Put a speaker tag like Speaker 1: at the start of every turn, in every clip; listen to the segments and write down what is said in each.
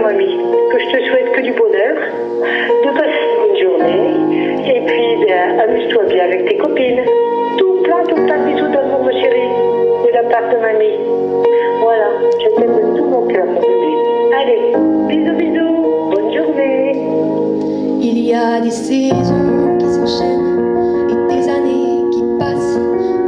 Speaker 1: mamie, que je te souhaite que du bonheur, de passer une bonne journée, et puis amuse-toi bien avec tes copines. Tout plein de bisous d'amour, ma chérie, de la part de mamie. Voilà, je t'aime de tout mon cœur, mon bébé. Allez, bisous, bisous, bonne journée.
Speaker 2: Il y a des saisons qui s'enchaînent et des années qui passent,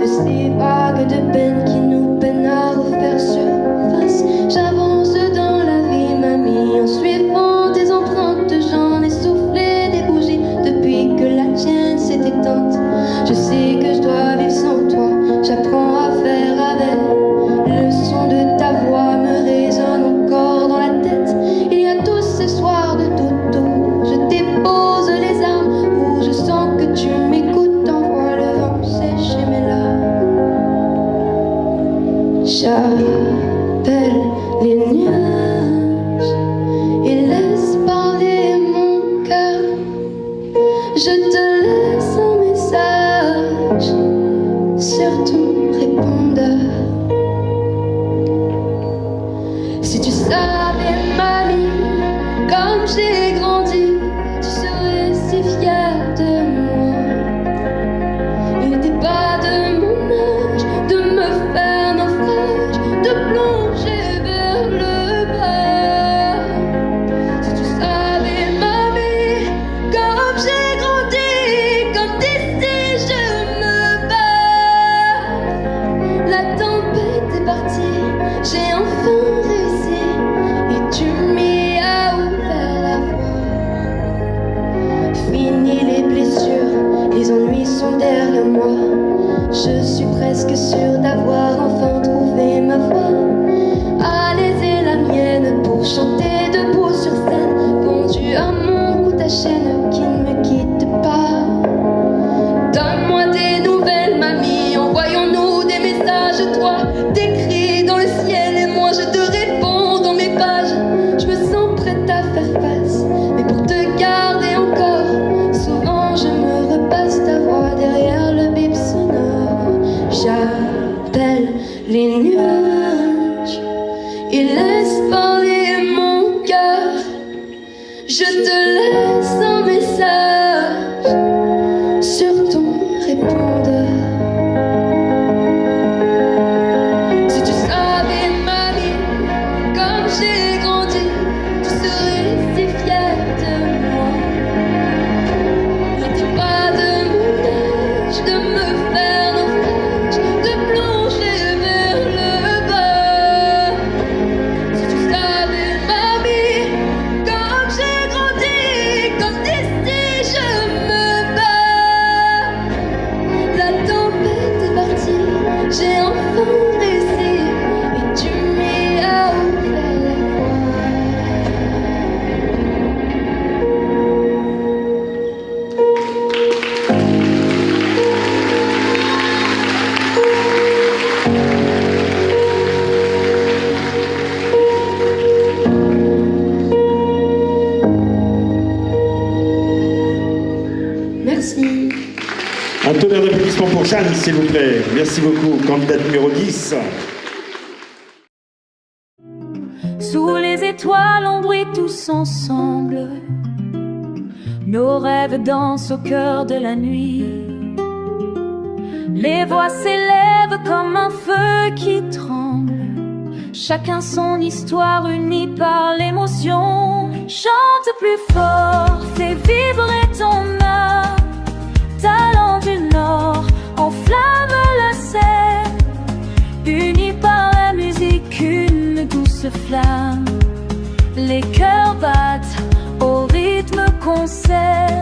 Speaker 2: de ces vagues de peine qui nous peinent à refaire surface. J'avance dans la vie, mamie, en suivant tes empreintes. J'en ai soufflé des bougies depuis que la tienne s'est éteinte. Je sais que je dois vivre sans toi, j'apprends à faire avec. Le son de ta voix me résonne encore dans la tête. Il y a tous ces soirs de dodo, je dépose les armes où je sens que tu m'écoutes. Envoie le vent sécher mes larmes. J'appelle les nuages et laisse parler mon cœur. Je te laisse un message sur ton répondeur. Si tu savais, mamie, comme j'ai grandi, tu serais si fière de moi. Il n'était pas de mon âge de me faire naufrage, de plonger vers le bas. Si tu savais, mamie, comme j'ai grandi, comme d'ici je me bats. La tempête est partie, j'ai enfin réussi, et tu m'y as ouvert la voie. Fini les blessures, les ennuis sont derrière moi. Je suis presque sûre d'avoir enfin trouvé ma voix. Alaiser la mienne pour chanter debout sur scène, pendu à mon cou ta chaîne qui ne me quitte pas. Donne-moi des nouvelles, mamie, envoyons-nous des messages, toi, des cris dans le ciel, et moi je te réponds dans mes pages. Je me sens prête à faire face, mais pour te garder encore, souvent je me repasse ta voix derrière le bip sonore. J'appelle les nuages et laisse parler mon cœur. Je te laisse un message sur ton répondeur. Si tu savais, mamie, comme j'ai grandi, tu serais si fière de moi. Il n'était pas de mon âge de me faire naufrage, de plonger vers le bas. Si tu savais, mamie, comme j'ai grandi, comme d'ici je me bats. La tempête est partie, j'ai enfin réussi, et tu m'y as ouvert la voie. Merci.
Speaker 3: Un tonnerre d'applaudissements pour Jeanne, s'il vous plaît. Merci beaucoup, candidate numéro 10.
Speaker 4: Sous les étoiles, on brille tous ensemble. Nos rêves dansent au cœur de la nuit. Les voix s'élèvent comme un feu qui tremble. Chacun son histoire unie par l'émotion. Chante plus fort, fais vibrer ton âme. Talent du Nord, enflamme la scène. Unis par la musique, une douce flamme. Les cœurs battent au rythme qu'on sait.